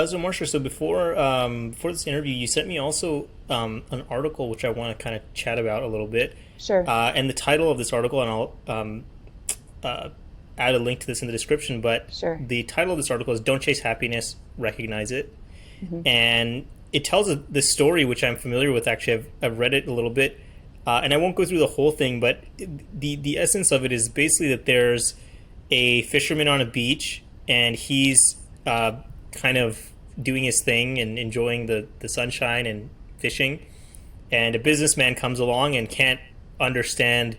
So Marsha, so before this interview, you sent me also an article which I want to kind of chat about a little bit. Sure. And the title of this article, and I'll uh, add a link to this in the description. But Sure. the title of this article is "Don't Chase Happiness, Recognize It," Hmm. and it tells the story which I'm familiar with. Actually, I've read it a little bit, and I won't go through the whole thing. But the essence of it is basically that there's a fisherman on a beach, and he's kind of doing his thing and enjoying the sunshine and fishing. And a businessman comes along and can't understand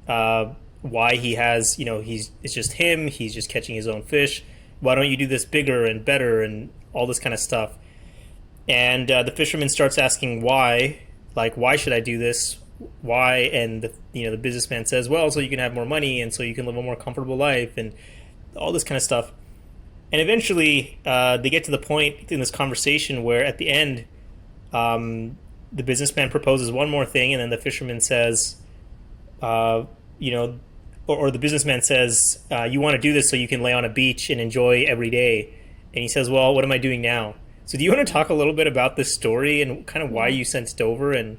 why he has, it's just him. He's just catching his own fish. Why don't you do this bigger and better and all this kind of stuff? And the fisherman starts asking why, like, why should I do this? Why? And the businessman says, well, so you can have more money and so you can live a more comfortable life and all this kind of stuff. And eventually, they get to the point in this conversation where at the end, the businessman proposes one more thing, and then the fisherman says, or the businessman says, you want to do this so you can lay on a beach and enjoy every day. And he says, well, what am I doing now? So do you want to talk a little bit about this story and kind of why Yeah. you sent it over and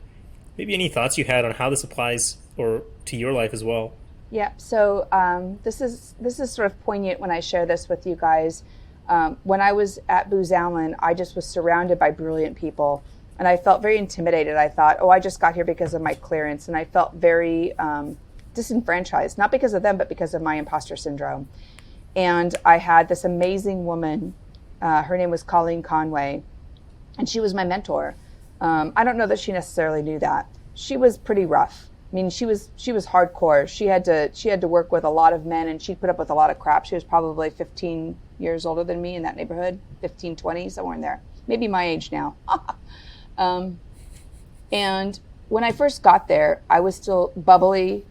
maybe any thoughts you had on how this applies or to your life as well? Yeah. So this is sort of poignant when I share this with you guys. When I was at Booz Allen, I just was surrounded by brilliant people, and I felt very intimidated. I thought, oh, I just got here because of my clearance, and I felt very disenfranchised, not because of them, but because of my imposter syndrome. And I had this amazing woman. Her name was Colleen Conway, and she was my mentor. I don't know that she necessarily knew that. She was pretty rough. I mean, she was hardcore. She had to work with a lot of men, and she'd put up with a lot of crap. She was probably 15 years older than me in that neighborhood, 15, 20, somewhere in there. Maybe my age now. And when I first got there, I was still bubbly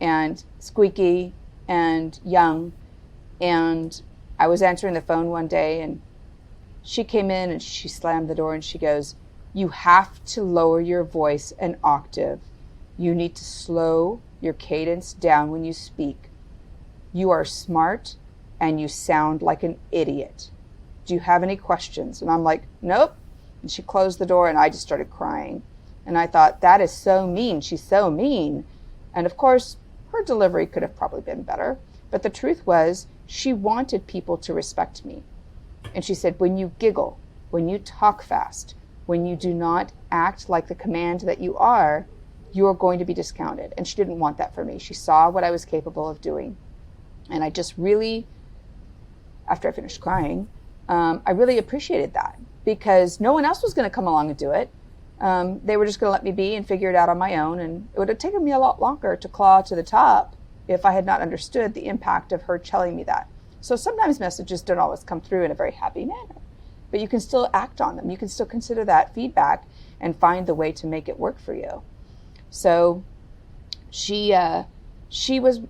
and squeaky and young. And I was answering the phone one day, and she came in and she slammed the door and she goes, "You have to lower your voice an octave. You need to slow your cadence down when you speak. You are smart and you sound like an idiot. Do you have any questions?" And I'm like, "Nope." And she closed the door and I just started crying. And I thought, that is so mean. She's so mean. And of course, her delivery could have probably been better. But the truth was, she wanted people to respect me. And she said, when you giggle, when you talk fast, when you do not act like the command that you are going to be discounted. And she didn't want that for me. She saw what I was capable of doing. And I just really, after I finished crying, I really appreciated that because no one else was going to come along and do it. They were just going to let me be and figure it out on my own. And it would have taken me a lot longer to claw to the top if I had not understood the impact of her telling me that. So sometimes messages don't always come through in a very happy manner, but you can still act on them. You can still consider that feedback and find the way to make it work for you. So she was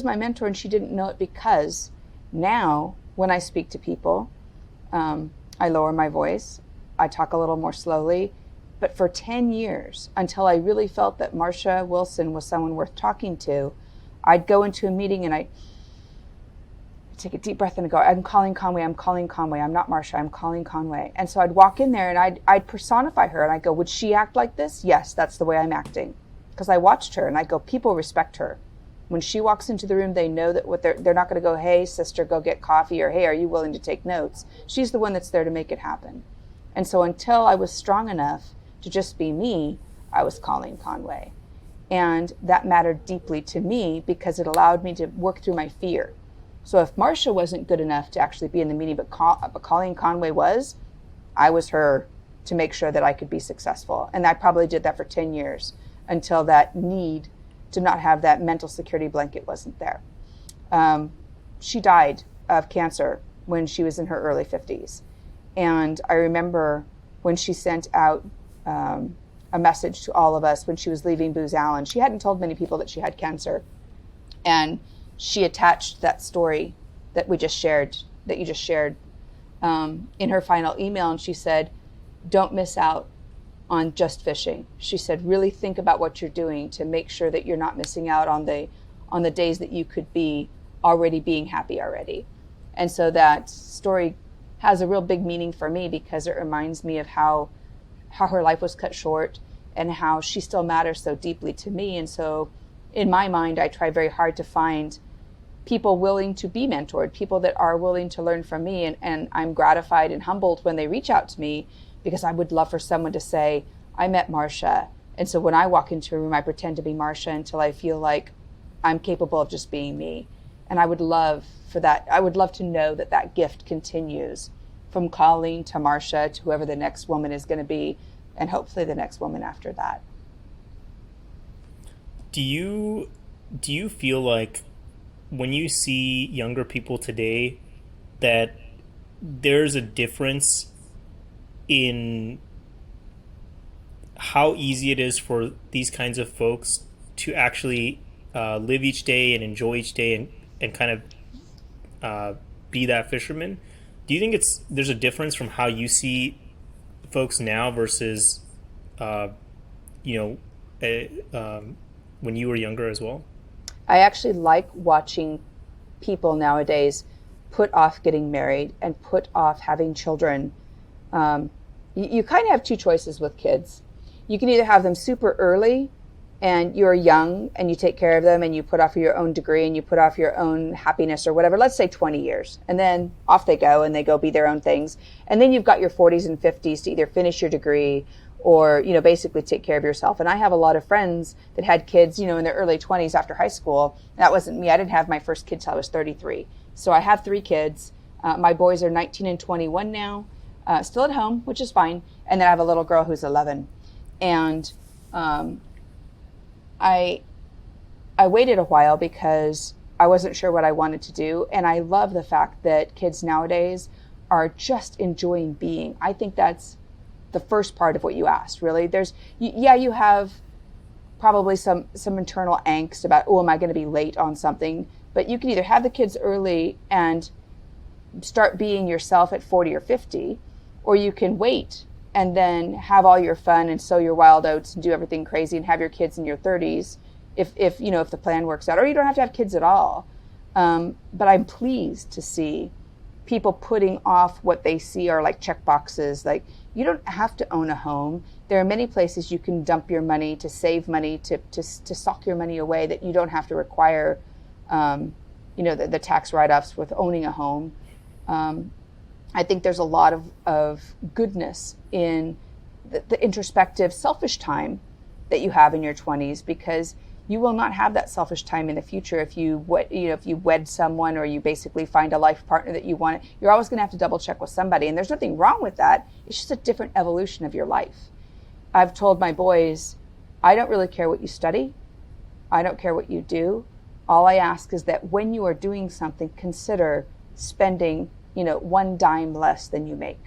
my mentor, and she didn't know it because now when I speak to people, I lower my voice. I talk a little more slowly. But for 10 years, until I really felt that Marsha Wilson was someone worth talking to, I'd go into a meeting and I'd take a deep breath and I'd go, "I'm Colleen Conway, I'm Colleen Conway, I'm not Marsha, I'm Colleen Conway." And so I'd walk in there and I'd personify her and I'd go, "Would she act like this?" "Yes, that's the way I'm acting." Because I watched her and I'd go, people respect her. When she walks into the room, they know that what they're not going to go, "Hey, sister, go get coffee," or "Hey, are you willing to take notes?" She's the one that's there to make it happen. And so until I was strong enough to just be me, I was Colleen Conway. And that mattered deeply to me because it allowed me to work through my fear. So if Marsha wasn't good enough to actually be in the meeting, but Colleen Conway was, I was her to make sure that I could be successful. And I probably did that for 10 years until that need to not have that mental security blanket wasn't there. She died of cancer when she was in her early 50s. And I remember when she sent out a message to all of us when she was leaving Booz Allen. She hadn't told many people that she had cancer. And she attached that story that we just shared, that you just shared, in her final email. And she said, "Don't miss out on just fishing." She said, "Really think about what you're doing to make sure that you're not missing out on the days that you could be already being happy already." And so that story has a real big meaning for me because it reminds me of how her life was cut short and how she still matters so deeply to me. And so in my mind, I try very hard to find people willing to be mentored, people that are willing to learn from me. And I'm gratified and humbled when they reach out to me, because I would love for someone to say, I met Marsha. And so when I walk into a room, I pretend to be Marsha until I feel like I'm capable of just being me. And I would love for that. I would love to know that that gift continues from Colleen to Marsha to whoever the next woman is going to be, and hopefully the next woman after that. Do you feel like when you see younger people today that there's a difference in how easy it is for these kinds of folks to actually live each day and enjoy each day and kind of be that fisherman? Do you think there's a difference from how you see folks now versus when you were younger as well? I actually like watching people nowadays put off getting married and put off having children. You kind of have two choices with kids. You can either have them super early and you're young and you take care of them and you put off your own degree and you put off your own happiness or whatever, let's say 20 years. And then off they go and they go be their own things. And then you've got your 40s and 50s to either finish your degree or, basically take care of yourself. And I have a lot of friends that had kids, in their early 20s after high school. That wasn't me. I didn't have my first kid till I was 33. So I have 3 kids. My boys are 19 and 21 now, still at home, which is fine. And then I have a little girl who's 11. And I waited a while because I wasn't sure what I wanted to do. And I love the fact that kids nowadays are just enjoying being. I think that's the first part of what you asked, really. You have probably some internal angst about, am I going to be late on something? But you can either have the kids early and start being yourself at 40 or 50, or you can wait and then have all your fun and sow your wild oats and do everything crazy and have your kids in your 30s if the plan works out. Or you don't have to have kids at all. But I'm pleased to see people putting off what they see are like check boxes. Like, you don't have to own a home. There are many places you can dump your money to save money, to sock your money away, that you don't have to require the tax write-offs with owning a home. I think there's a lot of goodness in the introspective, selfish time that you have in your 20s, because you will not have that selfish time in the future if you wed someone or you basically find a life partner that you want. You're always going to have to double check with somebody, and there's nothing wrong with that. It's just a different evolution of your life. I've told my boys, I don't really care what you study. I don't care what you do. All I ask is that when you are doing something, consider spending, 1 dime less than you make.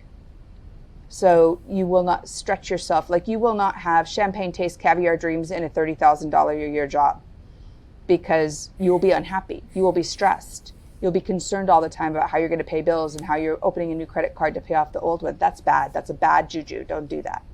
So you will not stretch yourself. Like, you will not have champagne taste, caviar dreams in a $30,000 a year job, because you will be unhappy. You will be stressed. You'll be concerned all the time about how you're going to pay bills and how you're opening a new credit card to pay off the old one. That's bad. That's a bad juju. Don't do that.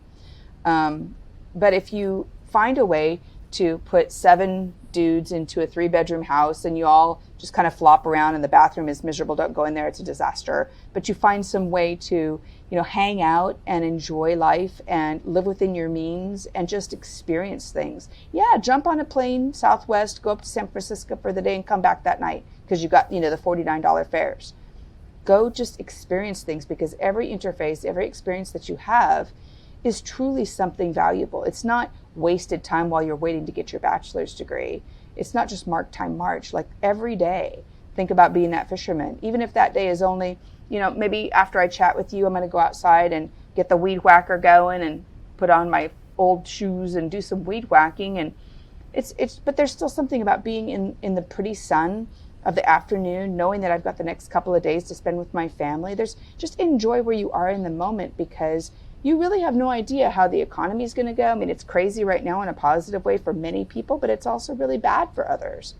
But if you find a way to put 7 dudes into a 3-bedroom house and you all just kind of flop around and the bathroom is miserable, don't go in there, it's a disaster. But you find some way to, hang out and enjoy life and live within your means and just experience things. Yeah, jump on a plane, Southwest, go up to San Francisco for the day and come back that night because you got, the $49 fares. Go just experience things, because every interface, every experience that you have is truly something valuable. It's not wasted time while you're waiting to get your bachelor's degree. It's not just mark time march. Like, every day, think about being that fisherman. Even if that day is only, maybe after I chat with you, I'm going to go outside and get the weed whacker going and put on my old shoes and do some weed whacking. And but there's still something about being in the pretty sun of the afternoon, knowing that I've got the next couple of days to spend with my family. There's just enjoy where you are in the moment, because you really have no idea how the economy is going to go. I mean, it's crazy right now in a positive way for many people, but it's also really bad for others.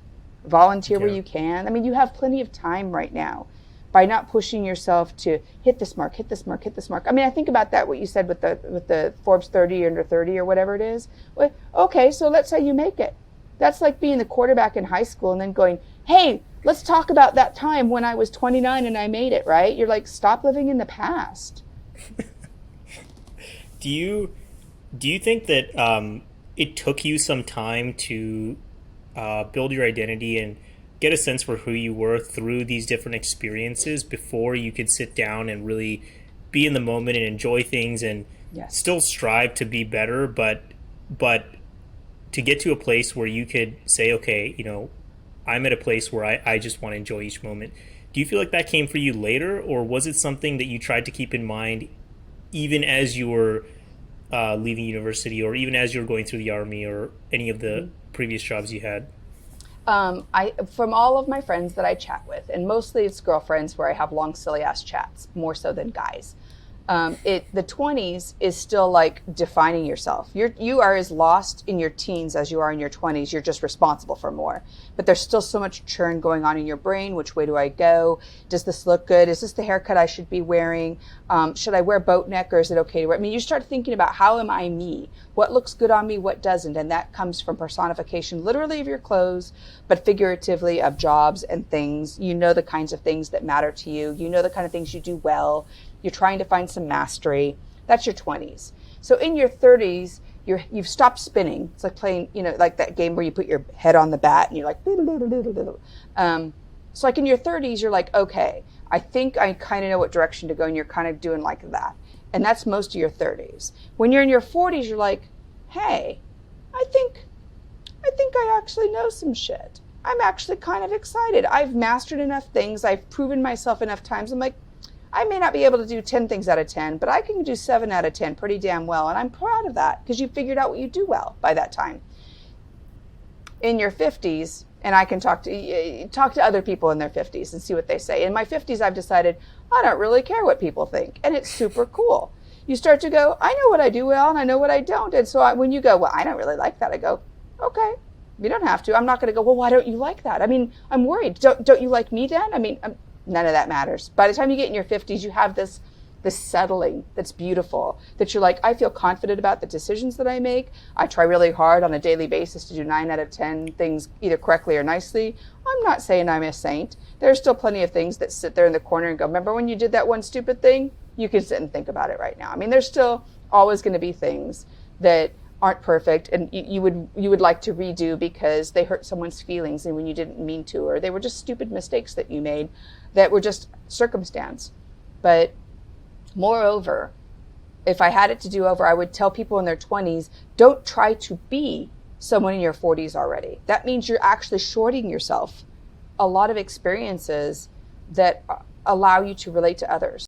Volunteer where you can. I mean, you have plenty of time right now by not pushing yourself to hit this mark, hit this mark, hit this mark. I mean, I think about that, what you said with the Forbes 30 under 30 or whatever it is. Well, okay, so let's say you make it. That's like being the quarterback in high school and then going, hey, Let's talk about that time when I was 29 and I made it, right? You're like, stop living in the past. Do you think that it took you some time to build your identity and get a sense for who you were through these different experiences before you could sit down and really be in the moment and enjoy things and Yes. still strive to be better, but to get to a place where you could say, okay, I'm at a place where I just want to enjoy each moment. Do you feel like that came for you later, or was it something that you tried to keep in mind even as you were leaving university, or even as you were going through the Army, or any of the previous jobs you had? From all of my friends that I chat with, and mostly it's girlfriends where I have long, silly ass chats, more so than guys. The 20s is still like defining yourself. You are as lost in your teens as you are in your 20s. You're just responsible for more. But there's still so much churn going on in your brain. Which way do I go? Does this look good? Is this the haircut I should be wearing? Should I wear boat neck, or is it okay to wear? I mean, you start thinking about, how am I me? What looks good on me? What doesn't? And that comes from personification, literally of your clothes, but figuratively of jobs and things. You know the kinds of things that matter to you. You know the kind of things you do well. You're trying to find some mastery. That's your 20s. So in your 30s, you've stopped spinning. It's like playing, like that game where you put your head on the bat and you're like, so like in your 30s, you're like, okay, I think I kind of know what direction to go, and you're kind of doing like that. And that's most of your 30s. When you're in your 40s, you're like, hey, I think I actually know some shit. I'm actually kind of excited. I've mastered enough things. I've proven myself enough times. I'm like, I may not be able to do 10 things out of 10, but I can do 7 out of 10 pretty damn well. And I'm proud of that, because you figured out what you do well by that time. In your 50s, and I can talk to other people in their 50s and see what they say. In my 50s, I've decided I don't really care what people think. And it's super cool. You start to go, I know what I do well and I know what I don't. And so when you go, well, I don't really like that, I go, okay, you don't have to. I'm not going to go, well, why don't you like that? I mean, I'm worried. Don't you like me then? I mean, none of that matters. By the time you get in your 50s, you have this settling that's beautiful, that you're like, I feel confident about the decisions that I make. I try really hard on a daily basis to do 9 out of 10 things either correctly or nicely. I'm not saying I'm a saint. There's still plenty of things that sit there in the corner and go, remember when you did that one stupid thing? You can sit and think about it right now. I mean, there's still always going to be things that aren't perfect and you would like to redo because they hurt someone's feelings and when you didn't mean to, or they were just stupid mistakes that you made that were just circumstance. But moreover, if I had it to do over, I would tell people in their 20s, don't try to be someone in your 40s already. That means you're actually shorting yourself a lot of experiences that allow you to relate to others.